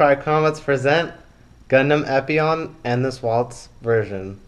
Tri-Comets present Gundam Epyon and this Waltz version.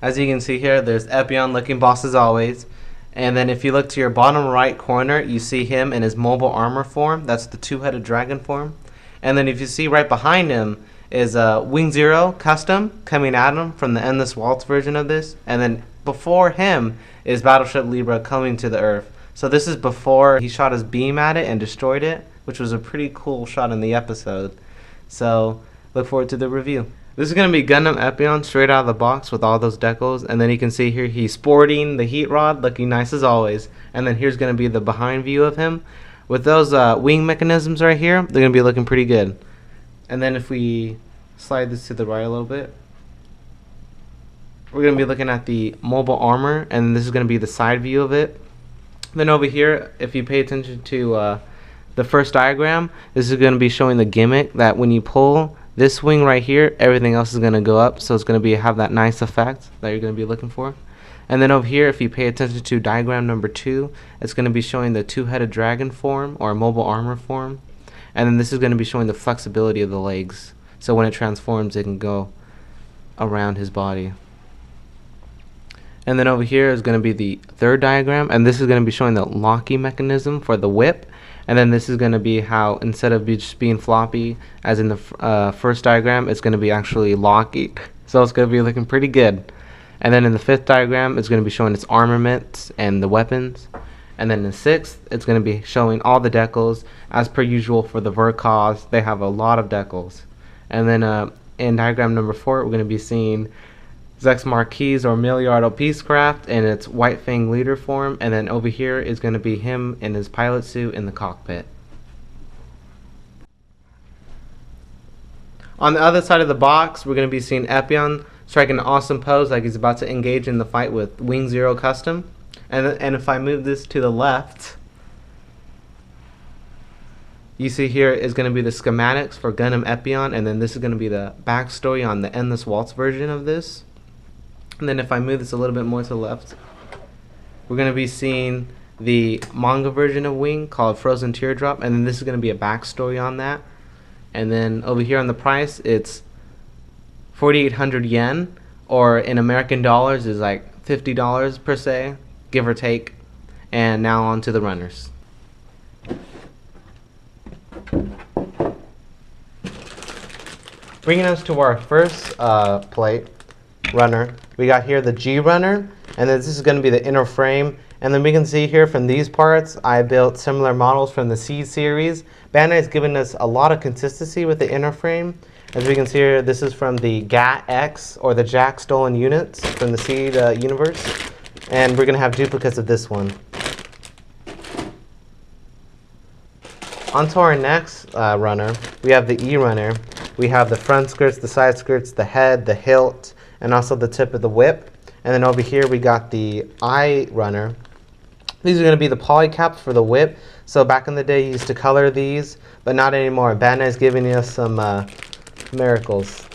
As you can see here, there's Epyon looking boss as always. And then if you look to your bottom right corner, you see him in his mobile armor form. That's the two-headed dragon form. And then if you see right behind him is Wing Zero Custom coming at him from the Endless Waltz version of this. And then before him is Battleship Libra coming to the Earth. So this is before he shot his beam at it and destroyed it, which was a pretty cool shot in the episode. So look forward to the review. This is going to be Gundam Epyon straight out of the box with all those decals. And then you can see here he's sporting the heat rod, looking nice as always. And then here's going to be the behind view of him. With those wing mechanisms right here, they're going to be looking pretty good. And then if we slide this to the right a little bit, we're going to be looking at the mobile armor. And this is going to be the side view of it. Then over here, if you pay attention to the first diagram, this is going to be showing the gimmick that when you pull this wing right here, everything else is going to go up, so it's going to have that nice effect that you're going to be looking for. And then over here, if you pay attention to diagram number 2, it's going to be showing the two-headed dragon form or mobile armor form. And then this is going to be showing the flexibility of the legs, so when it transforms, it can go around his body. And then over here is going to be the third diagram, and this is going to be showing the locking mechanism for the whip. And then this is going to be how, instead of just being floppy, as in the first diagram, it's going to be actually locking. So it's going to be looking pretty good. And then in the fifth diagram, it's going to be showing its armaments and the weapons. And then in the sixth, it's going to be showing all the decals. As per usual for the Verkaz, they have a lot of decals. And then in diagram number 4, we're going to be seeing Zex Marquis or Miliardo Peacecraft in its White Fang leader form, and then over here is going to be him in his pilot suit in the cockpit. On the other side of the box, we're going to be seeing Epyon striking an awesome pose like he's about to engage in the fight with Wing Zero Custom. And if I move this to the left, you see here is going to be the schematics for Gundam Epyon, and then this is going to be the backstory on the Endless Waltz version of this. And then if I move this a little bit more to the left, we're going to be seeing the manga version of Wing called Frozen Teardrop, and then this is going to be a backstory on that. And then over here on the price, it's 4,800 yen, or in American dollars is like $50 per se, give or take. And now on to the runners. Bringing us to our first plate runner, we got here the G runner, and then this is going to be the inner frame. And then we can see here from these parts, I built similar models from the Seed series. Bandai has given us a lot of consistency with the inner frame. As we can see here, this is from the GAT-X, or the Jack Stolen Units from the Seed universe. And we're going to have duplicates of this one. On to our next runner, we have the E runner. We have the front skirts, the side skirts, the head, the hilt, and also the tip of the whip. And then over here we got the I runner. These are going to be the poly caps for the whip. So back in the day you used to color these, but not anymore. Bandai is giving us some miracles.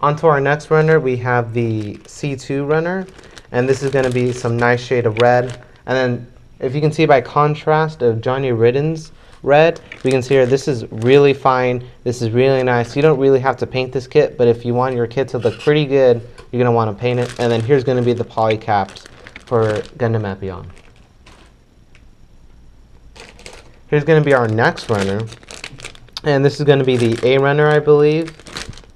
On to our next runner, we have the C2 runner. And this is going to be some nice shade of red. And then if you can see by contrast of Johnny Ridden's red, we can see here this is really fine, this is really nice. You don't really have to paint this kit, but if you want your kit to look pretty good, you're going to want to paint it. And then here's going to be the poly caps for Gundam Epyon. Here's going to be our next runner, and this is going to be the A runner, I believe.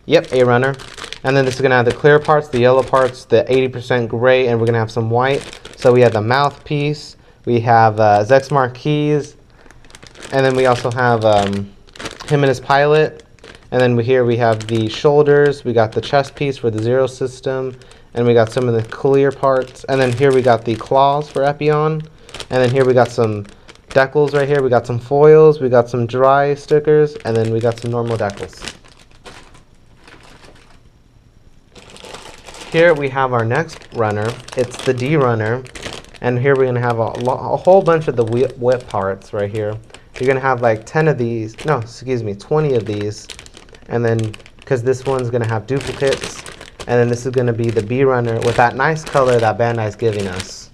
Yep, A runner. And then this is going to have the clear parts, the yellow parts, the 80% gray, and we're going to have some white. So we have the mouthpiece, we have Zex Marquis, and then we also have him and his pilot. And then here we have the shoulders, we got the chest piece for the Zero system, and we got some of the clear parts. And then here we got the claws for Epyon. And then here we got some decals right here. We got some foils, we got some dry stickers, and then we got some normal decals. Here we have our next runner. It's the D runner. And here we're going to have a whole bunch of the whip parts right here. You're going to have like 10 of these, no, excuse me, 20 of these. And then, because this one's going to have duplicates. And then this is going to be the B runner with that nice color that Bandai's giving us.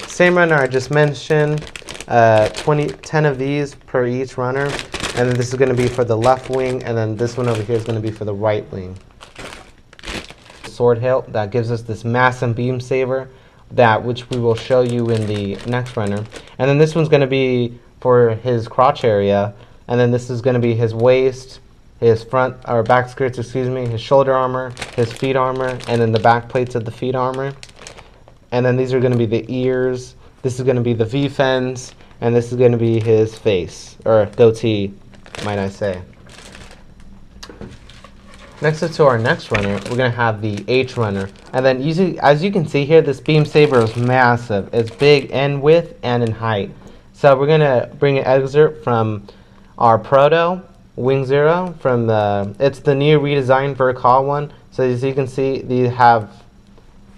Same runner I just mentioned, 10 of these per each runner. And then this is going to be for the left wing, and then this one over here is going to be for the right wing. Sword hilt that gives us this massive beam saber, which we will show you in the next runner. And then this one's going to be for his crotch area, and then this is going to be his waist, his front or back skirts, excuse me, his shoulder armor, his feet armor, and then the back plates of the feet armor. And then these are going to be the ears. This is going to be the V-fins, and this is going to be his face or goatee, might I say. Next up to our next runner, we're going to have the H runner. And then as you can see here, this beam saber is massive. It's big in width and in height. So we're going to bring an excerpt from our Proto Wing Zero from it's the new redesigned Vercal one. So as you can see, these have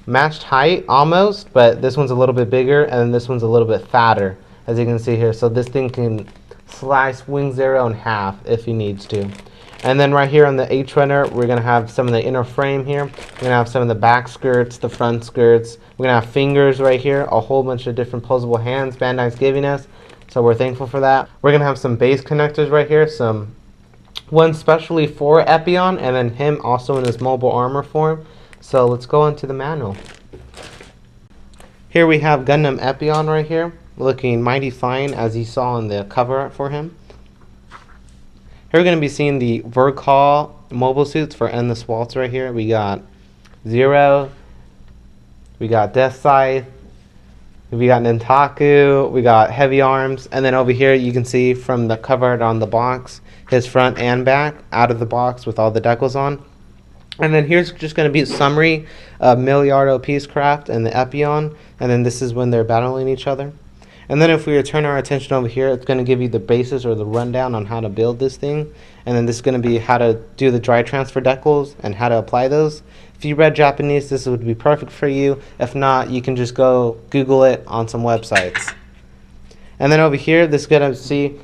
matched height almost, but this one's a little bit bigger and then this one's a little bit fatter, as you can see here. So this thing can slice Wing Zero in half if he needs to. And then right here on the H runner, we're going to have some of the inner frame here. We're going to have some of the back skirts, the front skirts. We're going to have fingers right here, a whole bunch of different posable hands Bandai's giving us. So we're thankful for that. We're going to have some base connectors right here, one specially for Epyon, and then him also in his mobile armor form. So let's go into the manual. Here we have Gundam Epyon right here, looking mighty fine as you saw in the cover art for him. Here we're going to be seeing the Vercal mobile suits for Endless Waltz right here. We got Zero, we got Death Scythe, we got Nintaku, we got Heavy Arms, and then over here you can see from the cover art on the box, his front and back out of the box with all the decals on. And then here's just going to be a summary of Milliardo Peacecraft and the Epyon, and then this is when they're battling each other. And then if we turn our attention over here, it's going to give you the basis or the rundown on how to build this thing. And then this is going to be how to do the dry transfer decals and how to apply those. If you read Japanese, this would be perfect for you. If not, you can just go Google it on some websites. And then over here, this is going to see,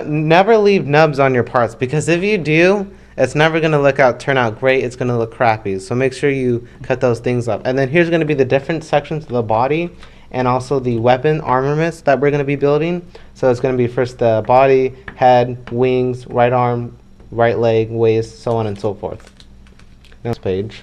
never leave nubs on your parts, because if you do, it's never going to turn out great. It's going to look crappy. So make sure you cut those things up. And then here's going to be the different sections of the body and also the weapon armaments that we're going to be building. So it's going to be first the body, head, wings, right arm, right leg, waist, so on and so forth. Next page.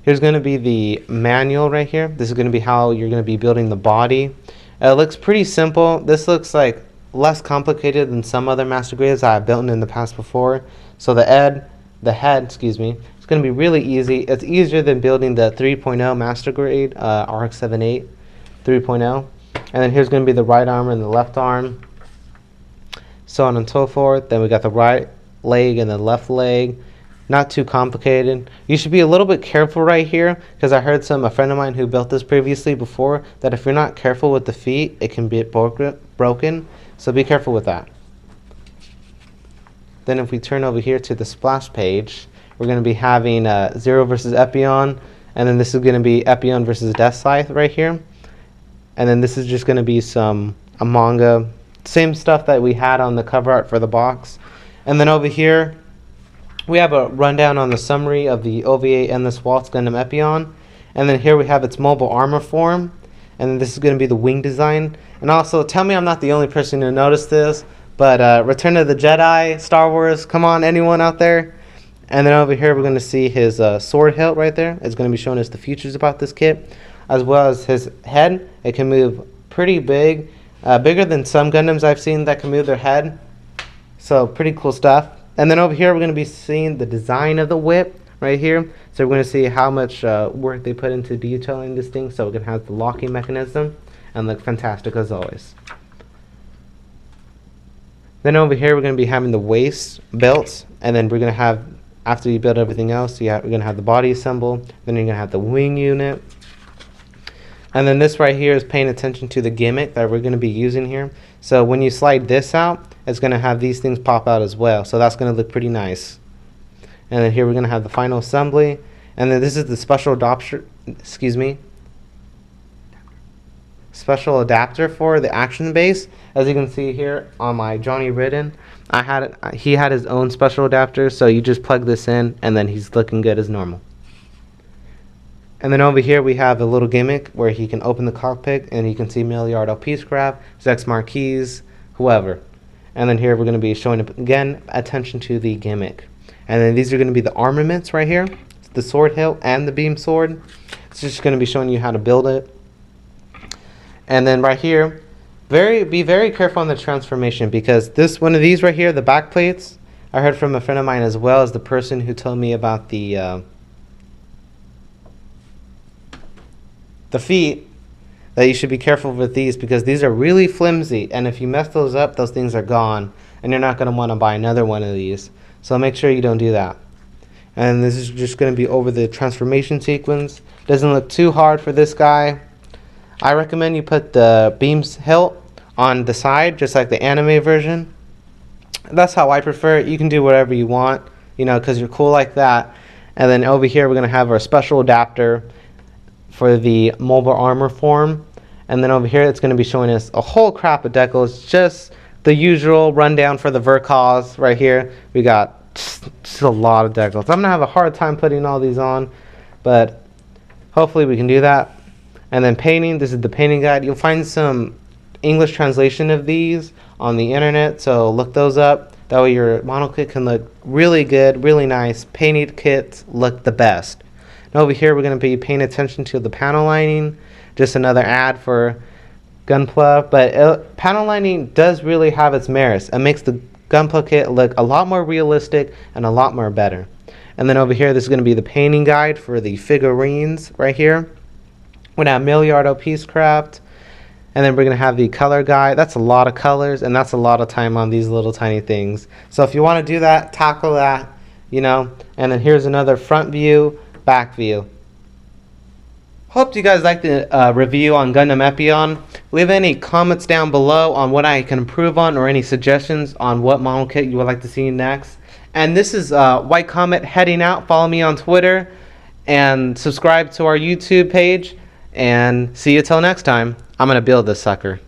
Here's going to be the manual right here. This is going to be how you're going to be building the body. It looks pretty simple. This looks like less complicated than some other master grades I've built in the past before. So the head, excuse me, it's going to be really easy. It's easier than building the 3.0 master grade RX-78 3.0. And then here's going to be the right arm and the left arm, so on and so forth. Then we got the right leg and the left leg. Not too complicated. You should be a little bit careful right here, because I heard a friend of mine who built this previously before, that if you're not careful with the feet, it can be broken. So be careful with that. Then if we turn over here to the splash page, we're going to be having Zero versus Epyon, and then this is going to be Epyon versus Death Scythe right here. And then this is just going to be a manga, same stuff that we had on the cover art for the box. And then over here, we have a rundown on the summary of the OVA Endless Waltz Gundam Epyon. And then here we have its mobile armor form. And then this is going to be the wing design. And also, tell me I'm not the only person to notice this, but Return of the Jedi, Star Wars, come on, anyone out there? And then over here, we're going to see his sword hilt right there. It's going to be showing us the features about this kit, as well as his head. It can move pretty big, bigger than some Gundams I've seen that can move their head. So pretty cool stuff. And then over here, we're going to be seeing the design of the whip right here. So we're going to see how much work they put into detailing this thing, so it can have the locking mechanism and look fantastic as always. Then over here, we're going to be having the waist belts, and then we're going to have, after you build everything else, we're going to have the body assembled, then you're going to have the wing unit. And then this right here is paying attention to the gimmick that we're going to be using here. So when you slide this out, it's going to have these things pop out as well. So that's going to look pretty nice. And then here we're going to have the final assembly. And then this is the special adapter, special adapter for the action base. As you can see here on my Johnny Ridden, he had his own special adapter, so you just plug this in and then he's looking good as normal. And then over here we have a little gimmick where he can open the cockpit and you can see Milliardo Peacecraft, Zex Marquis, whoever. And then here we're going to be showing, again, attention to the gimmick. And then these are going to be the armaments right here, the sword hilt and the beam sword. It's just going to be showing you how to build it. And then right here, be very careful on the transformation, because one of these right here, the back plates, I heard from a friend of mine as well as the person who told me about the feet, that you should be careful with these because these are really flimsy, and if you mess those up, those things are gone and you're not going to want to buy another one of these. So make sure you don't do that. And this is just going to be over the transformation sequence. Doesn't look too hard for this guy. I recommend you put the beams hilt on the side, just like the anime version. That's how I prefer it. You can do whatever you want, you know, because you're cool like that. And then over here we're going to have our special adapter for the mobile armor form. And then over here it's going to be showing us a whole crap of decals, just the usual rundown for the Verkals right here. We got just a lot of decals. I'm going to have a hard time putting all these on, but hopefully we can do that. And then painting, this is the painting guide. You'll find some English translation of these on the internet, so look those up. That way your model kit can look really good, really nice. Painted kits look the best. And over here we're going to be paying attention to the panel lining. Just another ad for Gunpla, but panel lining does really have its merits. It makes the Gunpla kit look a lot more realistic and a lot more better. And then over here this is going to be the painting guide for the figurines right here. We're going to have Milliardo Peacecraft, and then we're going to have the color guide. That's a lot of colors, and that's a lot of time on these little tiny things. So if you want to do that, tackle that, you know. And then here's another front view, back view. Hope you guys liked the review on Gundam Epyon. Leave any comments down below on what I can improve on, or any suggestions on what model kit you would like to see next. And this is White Comet heading out. Follow me on Twitter and subscribe to our YouTube page. And see you till next time. I'm going to build this sucker.